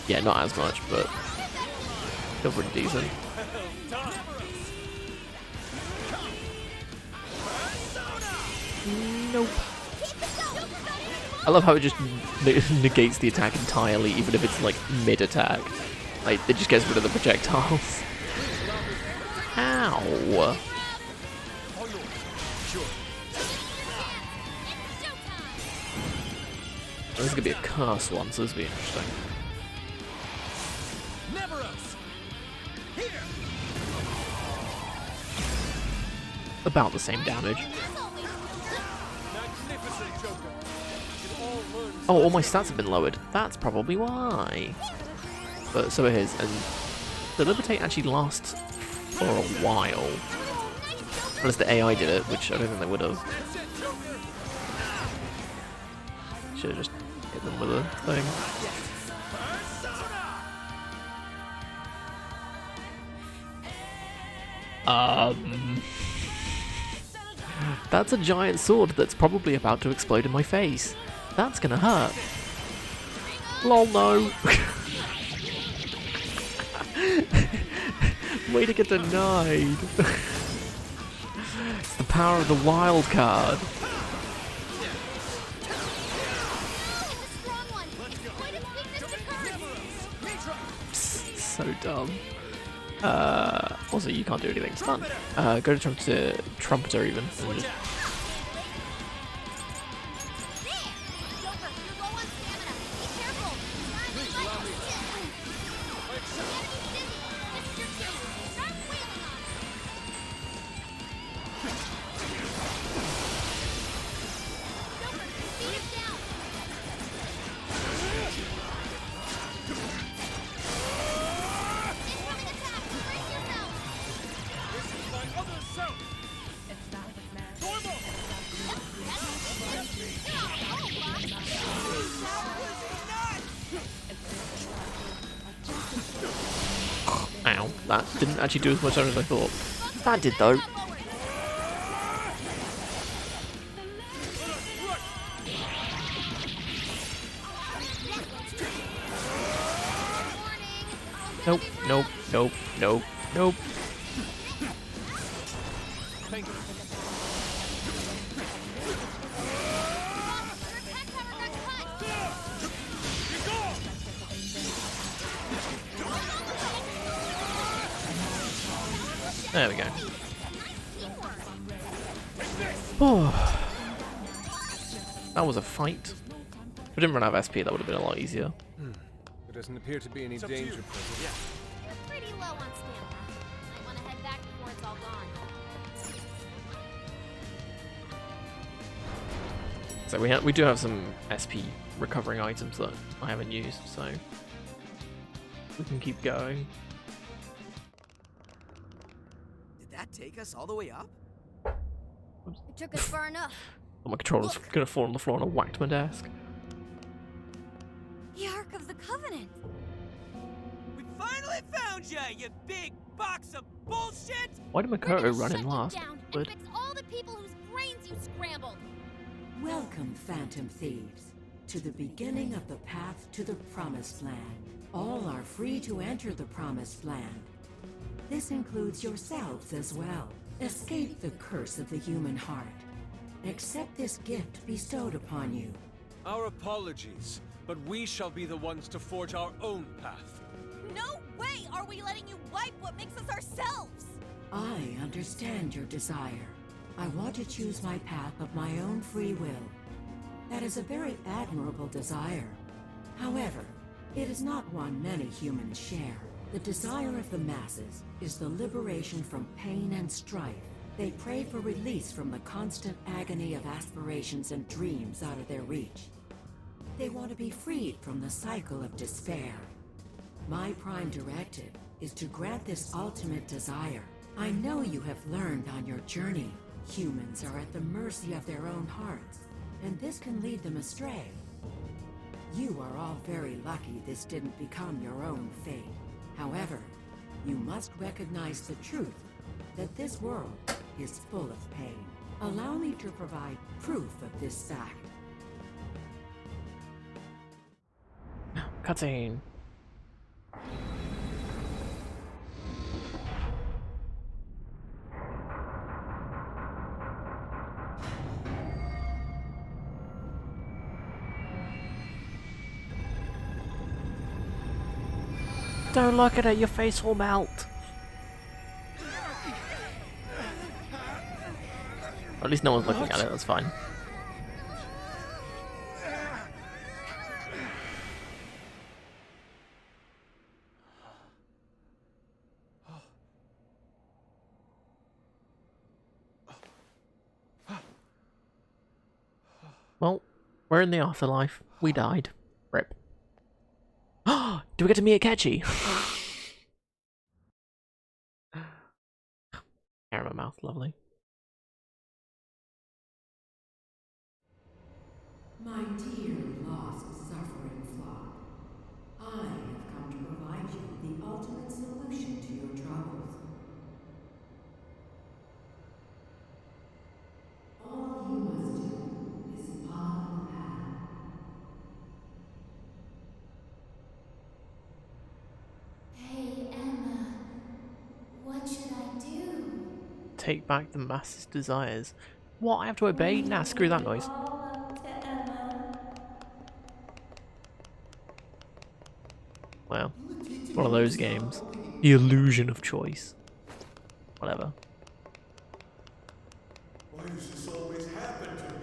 Speaker 1: Yeah, not as much, but still pretty decent. Nope. I love how it just negates the attack entirely, even if it's like mid-attack. Like, it just gets rid of the projectiles. Ow!
Speaker 4: All yours. Sure.
Speaker 1: This is gonna be a curse one, so this will be interesting. About the same damage.
Speaker 4: Magnificent Joker. It all learns.
Speaker 1: Oh, all my stats have been lowered. That's probably why. But so it is, and the Libertate actually lasts for a while. Unless the AI did it, which I don't think they would have. Should have just hit them with a thing. That's a giant sword that's probably about to explode in my face. That's gonna hurt. Lol, no. Way to get denied. It's the power of the wild card. So dumb. Also, you can't do anything. It's fun. Go to Trumpeter even. And just... Ow, that didn't actually do as much damage as I thought. That did though. Nope, nope, nope, nope, nope. There we go. Oh. That was a fight. If I didn't run out of SP, that would have been a lot easier.
Speaker 4: There doesn't appear to be any danger present.
Speaker 2: You're pretty low on stamina. Might want to head back before it's all gone.
Speaker 1: So we do have some SP recovering items that I haven't used, so we can keep going.
Speaker 5: Did that take us all the way up?
Speaker 2: It took us far enough.
Speaker 1: Oh, my controller's gonna fall on the floor and I whacked my desk.
Speaker 8: The Ark of the Covenant!
Speaker 5: We finally found ya, you big box of bullshit!
Speaker 1: Why did Makoto run in last?
Speaker 2: Down and
Speaker 1: But
Speaker 2: fix all the people whose brains you scrambled.
Speaker 10: Welcome, Phantom Thieves, to the beginning of the path to the Promised Land. All are free to enter the Promised Land. This includes yourselves as well. Escape the curse of the human heart. Accept this gift bestowed upon you.
Speaker 4: Our apologies, but we shall be the ones to forge our own path.
Speaker 8: No way are we letting you wipe what makes us ourselves!
Speaker 10: I understand your desire. I want to choose my path of my own free will. That is a very admirable desire. However, it is not one many humans share. The desire of the masses is the liberation from pain and strife. They pray for release from the constant agony of aspirations and dreams out of their reach. They want to be freed from the cycle of despair. My prime directive is to grant this ultimate desire. I know you have learned on your journey. Humans are at the mercy of their own hearts, and this can lead them astray. You are all very lucky this didn't become your own fate. However, you must recognize the truth that this world is full of pain. Allow me to provide proof of this fact.
Speaker 1: cutscene. Don't look at it, your face will melt. Or at least no one's looking at it, that's fine. Well, we're in the afterlife. We died. Rip. Do we get to meet Akechi? Hair in my mouth, lovely.
Speaker 10: My dear lost suffering flock, I have come to provide you the ultimate solution to your troubles. All you must do is follow the path.
Speaker 7: Hey, Emma. What should I do?
Speaker 1: Take back the masses' desires. What? I have to obey? Nah, screw that noise.
Speaker 7: All up to Emma.
Speaker 1: Well, one of those games. The illusion of choice. Whatever.
Speaker 9: Why does this always happen to me?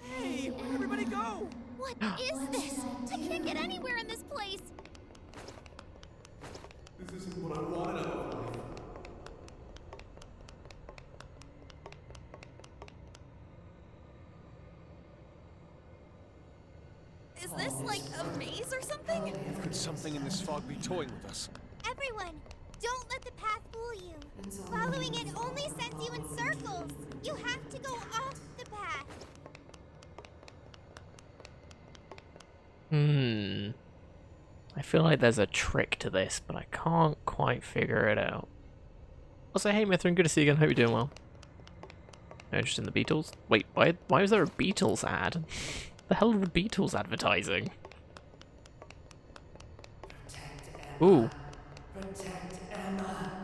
Speaker 5: Hey, where'd everybody go?
Speaker 2: What is this? I can't get anywhere in this place.
Speaker 9: This isn't what I wanted out of life.
Speaker 8: Is this like a maze or something?
Speaker 4: Could something in this fog be toying with us?
Speaker 7: Everyone, don't let the path fool you. Following it only sends you in circles. You have to go off the path.
Speaker 1: I feel like there's a trick to this, but I can't quite figure it out. Also, hey Mithrin, good to see you again. Hope you're doing well. No interest in the Beatles? Wait, why is there a Beatles ad? The hell are the Beatles advertising? Ooh.
Speaker 10: Protect Emma.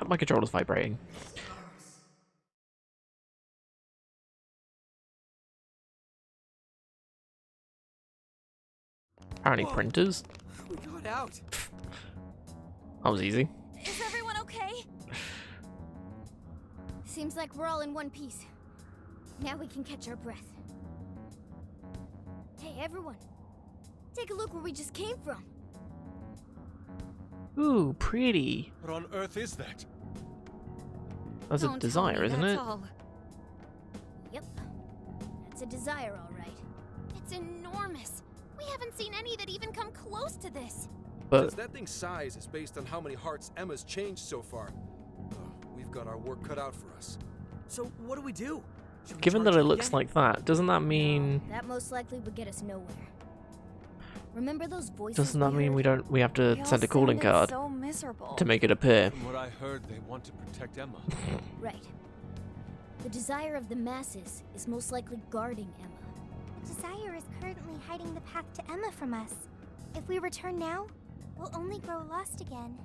Speaker 1: My controller's vibrating. Apparently printers.
Speaker 5: We got out.
Speaker 1: That was easy.
Speaker 8: Is everyone okay?
Speaker 2: Seems like we're all in one piece. Now we can catch our breath. Hey, everyone. Take a look where we just came from.
Speaker 1: Ooh, pretty.
Speaker 4: What on earth is that?
Speaker 1: That's a
Speaker 8: Don't tell
Speaker 1: desire,
Speaker 8: me
Speaker 1: isn't
Speaker 8: that's
Speaker 1: it?
Speaker 8: all.
Speaker 2: Yep. That's a desire, all right. It's enormous. We haven't seen any that even come close to this.
Speaker 1: But
Speaker 6: Since that thing's size is based on how many hearts Emma's changed so far, we've got our work cut out for us.
Speaker 5: So what do we do? Should we
Speaker 1: given that
Speaker 5: charge
Speaker 1: it
Speaker 5: in
Speaker 1: looks
Speaker 5: again?
Speaker 1: like that, doesn't that mean
Speaker 2: That most likely would get us nowhere. Remember those voices?
Speaker 1: doesn't that mean
Speaker 2: heard?
Speaker 1: we have to
Speaker 8: They all
Speaker 1: send a calling
Speaker 8: sounded
Speaker 1: card
Speaker 8: So miserable.
Speaker 1: to make it appear?
Speaker 4: From what I heard, they want to protect Emma.
Speaker 2: Right. The desire of the masses is most likely guarding Emma.
Speaker 7: The desire is currently hiding the path to Emma from us. If we return now, we'll only grow lost again.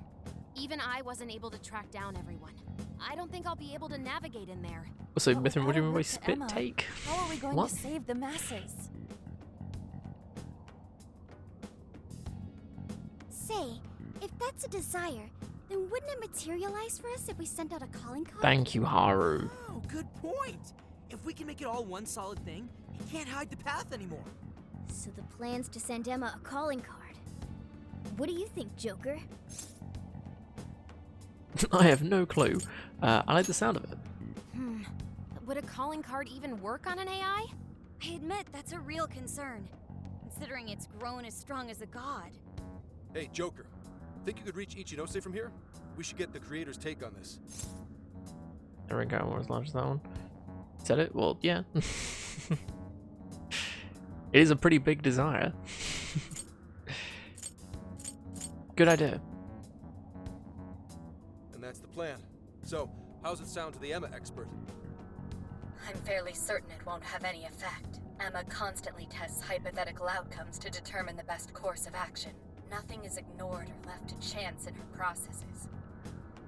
Speaker 3: Even I wasn't able to track down everyone. I don't think I'll be able to navigate in there.
Speaker 1: So,
Speaker 8: But
Speaker 1: Mithrin, what do you
Speaker 8: without a
Speaker 1: mean by
Speaker 8: route to
Speaker 1: spit
Speaker 8: Emma,
Speaker 1: take?
Speaker 8: How are we going
Speaker 1: What?
Speaker 8: to save the masses?
Speaker 7: Say, if that's a desire, then wouldn't it materialize for us if we sent out a calling card?
Speaker 1: Thank you, Haru.
Speaker 5: Oh, good point. If we can make it all one solid thing, it can't hide the path anymore.
Speaker 2: So the plan's to send Emma a calling card. What do you think, Joker?
Speaker 1: I have no clue. I like the sound of it.
Speaker 3: Would a calling card even work on an AI?
Speaker 2: I admit that's a real concern, considering it's grown as strong as a god.
Speaker 6: Hey, Joker, think you could reach Ichinose from here? We should get the creator's take on this.
Speaker 1: There we go, more as large as that one. Said it? Well, yeah. It is a pretty big desire. Good idea.
Speaker 6: And that's the plan. So, how's it sound to the Emma expert?
Speaker 3: I'm fairly certain it won't have any effect. Emma constantly tests hypothetical outcomes to determine the best course of action. Nothing is ignored or left to chance in her processes.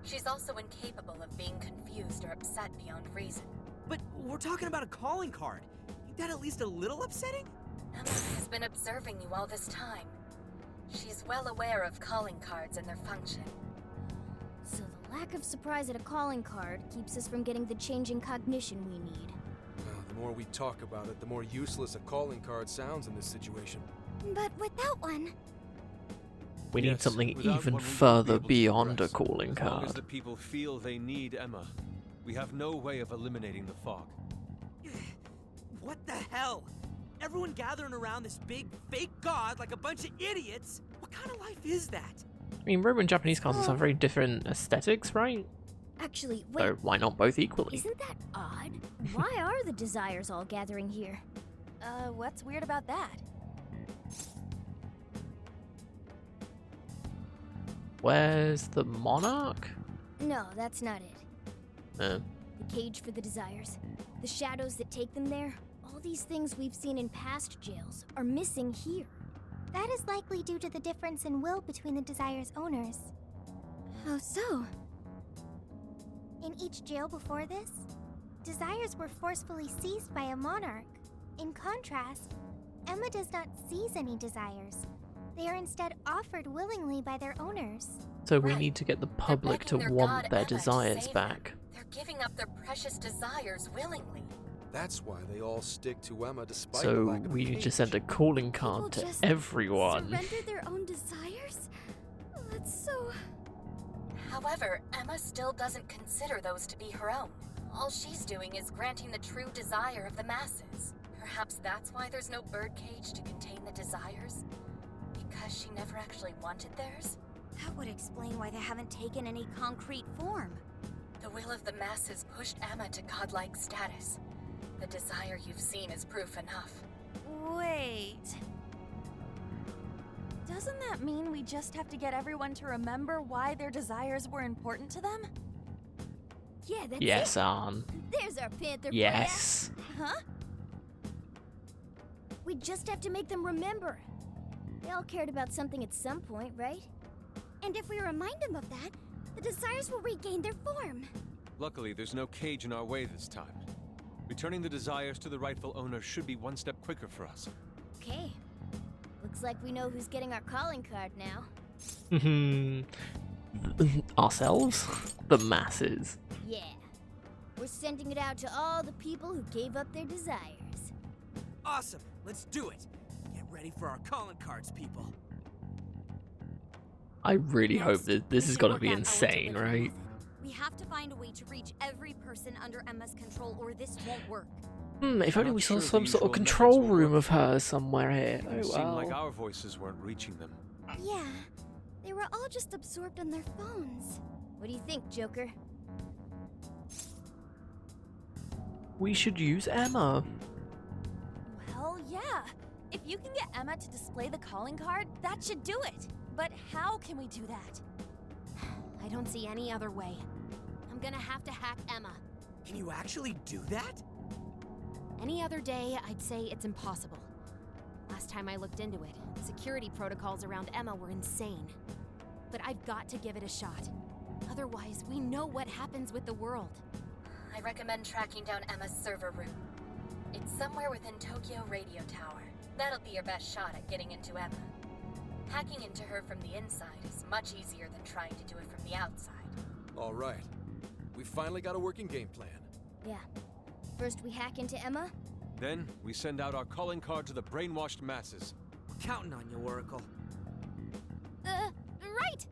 Speaker 3: She's also incapable of being confused or upset beyond reason.
Speaker 5: But we're talking about a calling card. Ain't that at least a little upsetting?
Speaker 3: Emma has been observing you all this time. She's well aware of calling cards and their function.
Speaker 2: So the lack of surprise at a calling card keeps us from getting the change in cognition we need.
Speaker 6: The more we talk about it, the more useless a calling card sounds in this situation.
Speaker 7: But without one,
Speaker 1: We need
Speaker 4: Yes,
Speaker 1: something
Speaker 4: without
Speaker 1: even
Speaker 4: one, we won't be
Speaker 1: further
Speaker 4: able to
Speaker 1: beyond a
Speaker 4: progress.
Speaker 1: calling
Speaker 4: As long as the
Speaker 1: card.
Speaker 4: people feel they need Emma, we have no way of eliminating the fog.
Speaker 5: What the hell? Everyone gathering around this big fake god like a bunch of idiots? What kind of life is that?
Speaker 1: I mean, Roman and Japanese castles have very different aesthetics, right?
Speaker 2: Actually, wait,
Speaker 1: So why not both equally?
Speaker 2: isn't that odd? Why are the Desires all gathering here?
Speaker 8: What's weird about that?
Speaker 1: Where's the monarch?
Speaker 2: No, that's not it.
Speaker 1: Uh,
Speaker 2: The cage for the Desires, the shadows that take them there, all these things we've seen in past jails are missing here.
Speaker 7: that is likely due to the difference in will between the Desire's owners.
Speaker 2: How so?
Speaker 7: In each jail before this, Desires were forcefully seized by a monarch. In contrast, Emma does not seize any Desires. They are instead offered willingly by their owners.
Speaker 1: so we
Speaker 3: Right.
Speaker 1: need to get the
Speaker 3: They're
Speaker 1: public to
Speaker 3: begging their
Speaker 1: want
Speaker 3: god
Speaker 1: their
Speaker 3: Emma to
Speaker 1: desires
Speaker 3: save them.
Speaker 1: back.
Speaker 3: They're giving up their precious desires willingly.
Speaker 6: That's why they all stick to Emma despite the
Speaker 1: So
Speaker 6: lack of a
Speaker 1: we need to
Speaker 6: cage.
Speaker 1: send a calling
Speaker 2: People
Speaker 1: card to
Speaker 2: just
Speaker 1: everyone.
Speaker 2: surrender their own desires? That's so...
Speaker 3: However, Emma still doesn't consider those to be her own. All she's doing is granting the true desire of the masses. Perhaps that's why there's no birdcage to contain the desires? Because she never actually wanted theirs?
Speaker 2: That would explain why they haven't taken any concrete form.
Speaker 3: The will of the masses pushed Emma to godlike status. The desire you've seen is proof enough.
Speaker 8: Wait. Doesn't that mean we just have to get everyone to remember why their desires were important to them?
Speaker 2: Yeah, that's
Speaker 1: Yes,
Speaker 2: it.
Speaker 1: Anne.
Speaker 2: There's our Panther
Speaker 1: Yes.
Speaker 2: plan. Huh? We just have to make them remember. They all cared about something at some point, right?
Speaker 7: And if we remind them of that, the Desires will regain their form.
Speaker 4: Luckily, there's no cage in our way this time. Returning the desires to the rightful owner should be one step quicker for us.
Speaker 2: Okay. Looks like we know who's getting our calling card now.
Speaker 1: Ourselves? The masses.
Speaker 2: Yeah. We're sending it out to all the people who gave up their desires.
Speaker 5: Awesome. Let's do it. Get ready for our calling cards, people.
Speaker 1: I really hope that this
Speaker 11: We
Speaker 1: has
Speaker 11: should
Speaker 1: got to
Speaker 11: work
Speaker 1: be
Speaker 11: out our
Speaker 1: insane,
Speaker 11: delivery
Speaker 1: right?
Speaker 11: method. We have to find a way to reach every person under Emma's control, or this won't work.
Speaker 1: If
Speaker 4: I'm
Speaker 1: only
Speaker 4: not
Speaker 1: we saw
Speaker 4: sure
Speaker 1: some
Speaker 4: the
Speaker 1: sort of
Speaker 4: usual
Speaker 1: control
Speaker 4: methods will
Speaker 1: room
Speaker 4: work.
Speaker 1: of hers somewhere here.
Speaker 4: It
Speaker 1: Oh
Speaker 4: seemed like
Speaker 1: well.
Speaker 4: our voices weren't reaching them.
Speaker 7: Yeah, they were all just absorbed on their phones.
Speaker 2: What do you think, Joker?
Speaker 1: We should use Emma.
Speaker 8: Well, yeah. If you can get Emma to display the calling card, that should do it. But how can we do that?
Speaker 11: I don't see any other way. I'm gonna have to hack Emma.
Speaker 5: Can you actually do that?
Speaker 11: Any other day, I'd say it's impossible. Last time I looked into it, the security protocols around Emma were insane. But I've got to give it a shot. Otherwise, we know what happens with the world.
Speaker 3: I recommend tracking down Emma's server room. It's somewhere within Tokyo Radio Tower. That'll be your best shot at getting into Emma. Hacking into her from the inside is much easier than trying to do it from the outside.
Speaker 6: All right. We finally got a working game plan.
Speaker 2: Yeah. First we hack into Emma.
Speaker 4: Then, we send out our calling card to the brainwashed masses.
Speaker 5: We're counting on you, Oracle.
Speaker 2: Right!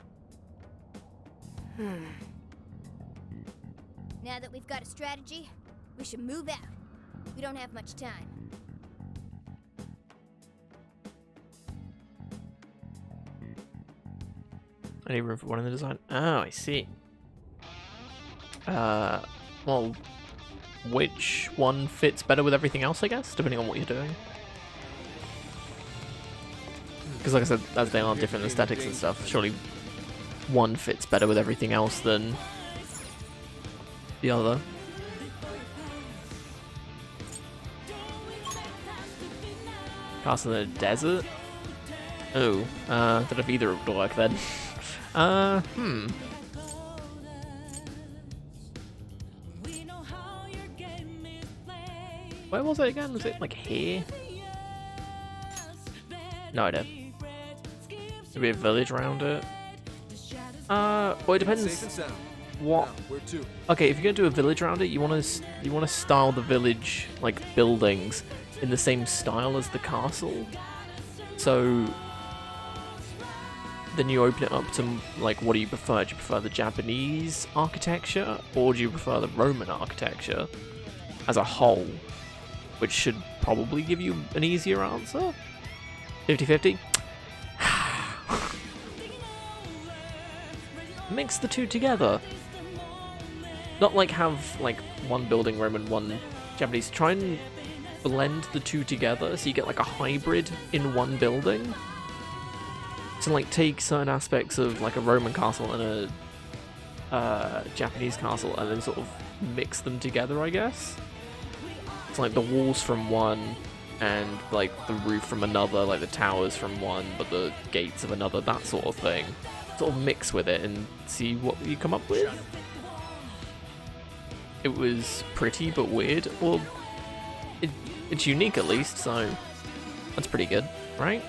Speaker 2: Now that we've got a strategy, we should move out. We don't have much time.
Speaker 1: I need room for one in the design. Oh, I see. Well, which one fits better with everything else, I guess, depending on what you're doing. Because like I said, as they are different aesthetics and stuff, surely one fits better with everything else than the other. Castle in the desert? Oh, don't know if either would work then. Where was it again? Was it like here? No idea. Maybe a village around it. Well, it depends.
Speaker 6: Safe and sound.
Speaker 1: What?
Speaker 6: Now, where to?
Speaker 1: Okay, if you're gonna do a village around it, you want to style the village like buildings in the same style as the castle. So then you open it up to like, what do you prefer? Do you prefer the Japanese architecture or do you prefer the Roman architecture as a whole? Which should probably give you an easier answer. 50-50. Mix the two together. Not like have like one building Roman, one Japanese. Try and blend the two together so you get like a hybrid in one building. So like take certain aspects of like a Roman castle and a Japanese castle and then sort of mix them together, I guess. It's like the walls from one and like the roof from another, like the towers from one but the gates of another, that sort of thing. Sort of mix with it and see what you come up with. It was pretty but weird. Well, it's unique at least, so that's pretty good, right?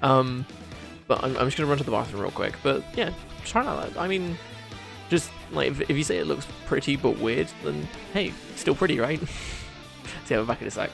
Speaker 1: But I'm just gonna run to the bathroom real quick. But yeah, try that. I mean, just like if you say it looks pretty but weird, then hey, still pretty, right? See, I'll be back in a sec.